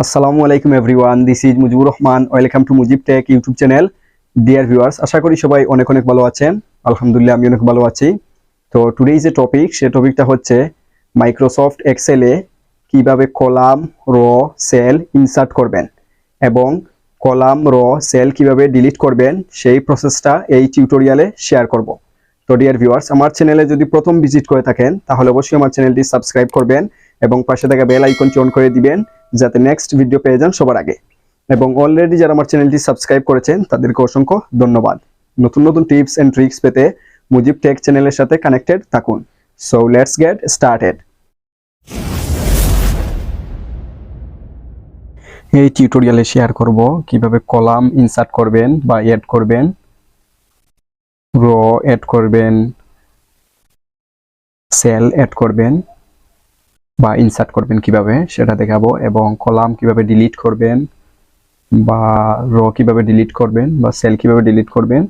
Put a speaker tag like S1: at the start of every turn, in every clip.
S1: আসসালামু আলাইকুম everyone, this is Mujibur Rahman. Welcome to Mujib tech YouTube channel. Dear viewers, আশা করি সবাই অনেক অনেক ভালো আছেন। আলহামদুলিল্লাহ, আমি অনেক ভালো আছি। তো টুডে যে টপিক, সে টপিকটা হচ্ছে মাইক্রোসফট এক্সেলে কিভাবে কলাম, র, সেল ইনসার্ট করবেন এবং কলাম, র, সেল কিভাবে ডিলিট করবেন সেই প্রসেসটা এই টিউটোরিয়ালে শেয়ার করব। তো ডিয়ার ভিউয়ার্স, আমার চ্যানেলে যদি প্রথম ভিজিট করে থাকেন তাহলে অবশ্যই আমার চ্যানেলটি সাবস্ক্রাইব করবেন এবং পাশে থাকা বেল আইকনটি অন করে দিবেন যাতে নেক্সট ভিডিও পেয়ে যান সবার আগে। এবং অলরেডি যারা আমার চ্যানেলটি সাবস্ক্রাইব করেছেন তাদেরকে অসংখ্য ধন্যবাদ। নতুন নতুন টিপস এন্ড ট্রিক্স পেতে মুজিব টেক চ্যানেলের সাথে কানেক্টেড থাকুন। So let's get started. এই টিউটোরিয়ালে শেয়ার করব কিভাবে কলাম ইনসার্ট করবেন বা এড করবেন, র এড করবেন, সেল এড করবেন বা ইনসার্ট করবেন কিভাবে সেটা দেখাবো, এবং কলাম কিভাবে ডিলিট করবেন বা র কিভাবে ডিলিট করবেন বা সেল কিভাবে ডিলিট করবেন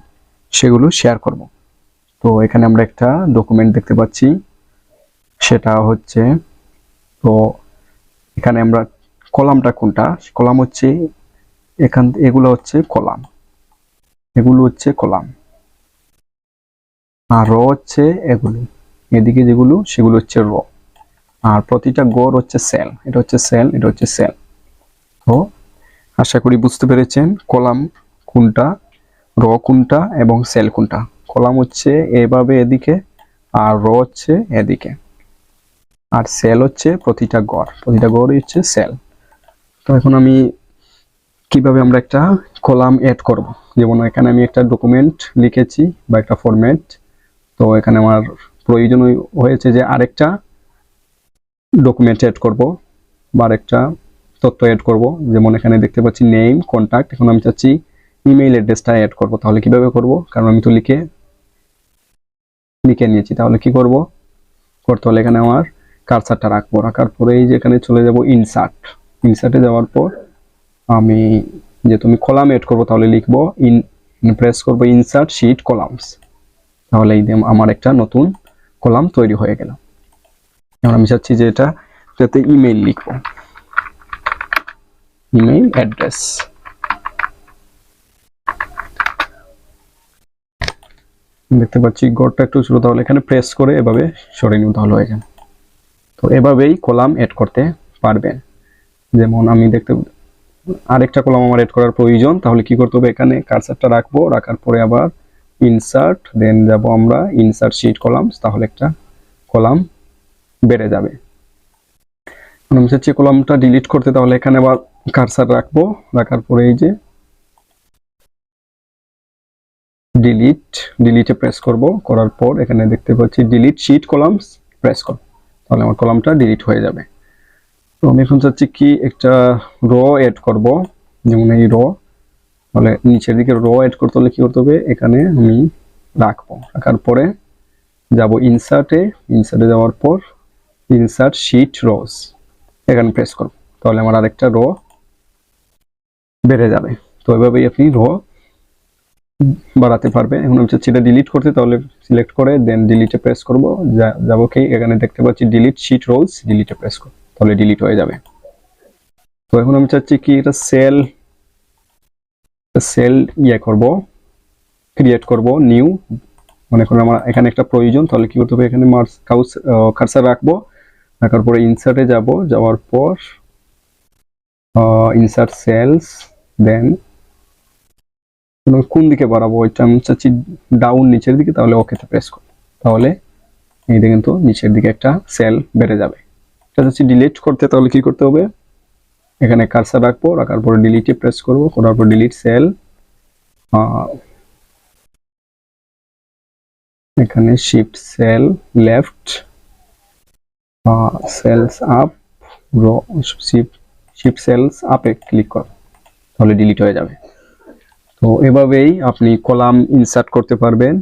S1: সেগুলো শেয়ার করব। তো এখানে আমরা একটা ডকুমেন্ট দেখতে পাচ্ছি, সেটা হচ্ছে, তো এখানে আমরা কলামটা কোনটা, কলাম হচ্ছে এগুলো হচ্ছে কলাম, এগুলো হচ্ছে কলাম, আর র হচ্ছে এগুলো, এদিকে যেগুলো সেগুলো হচ্ছে র, আর প্রতিটা গড় হচ্ছে সেল, এটা হচ্ছে সেল, এটা হচ্ছে সেল। তো আশা করি বুঝতে পেরেছেন কলাম কোনটা, র কোনটা এবং সেল কোনটা। কলাম হচ্ছে এভাবে এদিকে, আর র হচ্ছে এদিকে, আর সেল হচ্ছে প্রতিটা গড়ই হচ্ছে সেল। তো এখন আমি কিভাবে আমরা একটা কলাম এড করব, যেমন এখানে আমি একটা ডকুমেন্ট লিখেছি বা একটা ফরম্যাট। তো এখানে আমার প্রয়োজন হয়েছে যে আরেকটা ডকুমেন্ট এড করব বা আরেকটা তথ্য এড করব। যেমন এখানে দেখতে পাচ্ছি নেম, কন্ট্যাক্ট। এখন আমি চাচ্ছি ইমেইল অ্যাড্রেসটা এড করব। তাহলে কিভাবে করব, কারণ আমি তো লিখে নিয়েছি। তাহলে কি করব, করতে হলে এখানে আমার কার্সারটা রাখবো, রাখার পরে এই যে এখানে চলে যাব ইনসার্টে যাওয়ার পর আমি যেহেতু আমি কলাম এড করব তাহলে লিখবো প্রেস করব ইনসার্ট শীট কলামস। তাহলে এই আমার একটা নতুন কলাম তৈরি হয়ে গেল। এখন আমি চাচ্ছি যে এটা যাতে ইমেইল লিখবো, ইমেইল অ্যাড্রেস। দেখতে পাচ্ছি গড়টা একটু ছোট, তাহলে এখানে প্রেস করে এভাবে সরিয়ে নিব, তাহলে হয়ে যাবে। তো এভাবেই কলাম এড করতে পারবেন। যেমন আমি আরেকটা কলাম আমার এড করার প্রয়োজন, তাহলে কি করতে হবে, এখানে কার্সারটা রাখবো, রাখার পরে আবার ইনসার্ট, দেন যাব আমরা ইনসার্ট শীট কলামস, তাহলে একটা কলাম বেড়ে যাবে। আমি চাচ্ছি কলামটা ডিলিট করতে, তাহলে এখানে আবার কার্সার রাখবো, রাখার পরে এই যে ডিলিটে প্রেস করব, করার পর এখানে দেখতে পাচ্ছি ডিলিট শীট কলামস, প্রেস করব, তাহলে আমার কলামটা ডিলিট হয়ে যাবে। তো আমি এখন চাচ্ছি কি একটা র এড করব, যেমন এই র, তাহলে নিচের দিকে র এড করতে হলে কি করতে হবে, এখানে আমি রাখবো, রাখার পরে যাব ইনসার্টে যাওয়ার পর ইনসার্ট শীট রোস, এখানে প্রেস করব, তাহলে আমার আরেকটা র বেড়ে যাবে। তো এভাবেই আপনি র বাড়াতে পারবে। এখন আমি চাচ্ছি এটা ডিলিট করতে, তাহলে সিলেক্ট করে দেন ডিলিটে প্রেস করব, যাবো কি এখানে দেখতে পাচ্ছি ডিলিট শীট রোলস, ডিলিটে প্রেস করব, তাহলে ডিলিট হয়ে যাবে। তো এখন আমি চাচ্ছি কি এটা সেল করব, ক্রিয়েট করব নিউ, মনে করেন আমার এখানে একটা প্রয়োজন, তাহলে কি করতে হবে, এখানে কার্সার রাখবো, রাখার পরে ইনসার্টে যাওয়ার পর ইনসার্ট সেলস, দেন কোন দিকে বাড়াবো, এটা আমি চাচ্ছি ডাউন, নিচের দিকে, তাহলে ওকেতে প্রেস করব, তাহলে এইটা কিন্তু নিচের দিকে একটা সেল বেড়ে যাবে। এটা চাচ্ছি ডিলিট করতে, তাহলে কি করতে হবে, এখানে কার্সার রাখবো, রাখার পরে ডিলিটে প্রেস করব, করার পর ডিলিট সেল, এখানে shift cell left, cells up, shift cells আপে ক্লিক কর, তাহলে ডিলিট হয়ে যাবে। তো এভাবেই আপনি কলাম ইনসার্ট করতে পারবেন,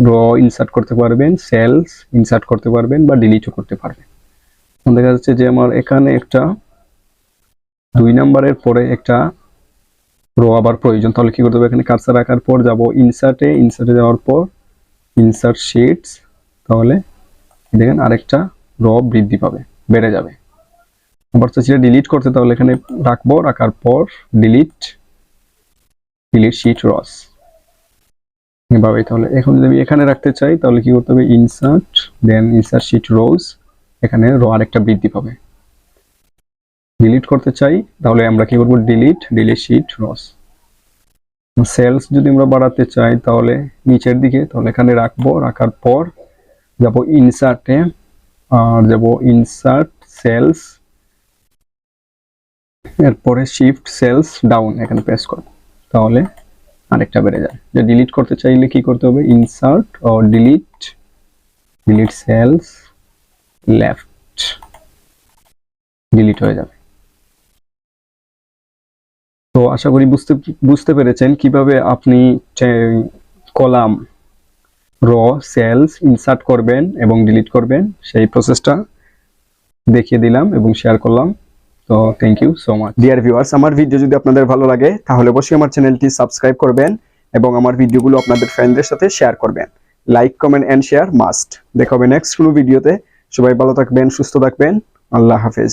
S1: র ইনসার্ট করতে পারবেন, সেলস ইনসার্ট করতে পারবেন বা ডিলিটও করতে পারবেন। দেখা যাচ্ছে যে আমার এখানে একটা 2 নম্বরের পরে একটা রো আবার প্রয়োজন, তাহলে কি করতে হবে, এখানে কার্সার রাখার পর যাব ইনসার্টে যাওয়ার পর ইনসার্ট শিটস, তাহলে দেখেন আরেকটা র বৃদ্ধি পাবে, বেড়ে যাবে। আবার চাচ্ছি ডিলিট করতে, তাহলে এখানে রাখবো, রাখার পর ডিলিট শিট রস এভাবে। তাহলে এখন যদি আমি এখানে রাখতে চাই তাহলে কি করতে হবে, ইনসার্ট দেন ইনসার্ট শিট রোজ, এখানে রো আরেকটা বৃদ্ধি পাবে। ডিলিট করতে চাই তাহলে আমরা কি করবো, ডিলিট শিট রস। সেলস যদি আমরা বাড়াতে চাই তাহলে নিচের দিকে, তাহলে এখানে রাখবো, রাখার পর যাব ইনসার্টে, আর যাব ইনসার্ট সেলস, এরপরে শিফট সেলস ডাউন এখানে প্রেস করব, তাহলে আরেকটা বেড়ে যায়। যে ডিলিট করতে চাইলে কি করতে হবে, ইনসার্ট ও ডিলিট সেলস লেফট, ডিলিট হয়ে যাবে। তো আশা করি বুঝতে পেরেছেন কিভাবে আপনি কলাম, র, সেলস ইনসার্ট করবেন এবং ডিলিট করবেন, সেই প্রসেসটা দেখিয়ে দিলাম এবং শেয়ার করলাম। তো thank you so much dear viewers. আমার ভিডিও যদি আপনাদের ভালো লাগে তাহলে অবশ্যই আমার চ্যানেলটি সাবস্ক্রাইব করবেন এবং আমার ভিডিওগুলো আপনাদের ফ্রেন্ডদের সাথে শেয়ার করবেন। Like, comment and share must. দেখা হবে নেক্সট কোনো ভিডিওতে। সবাই ভালো থাকবেন, সুস্থ থাকবেন। আল্লাহ হাফেজ।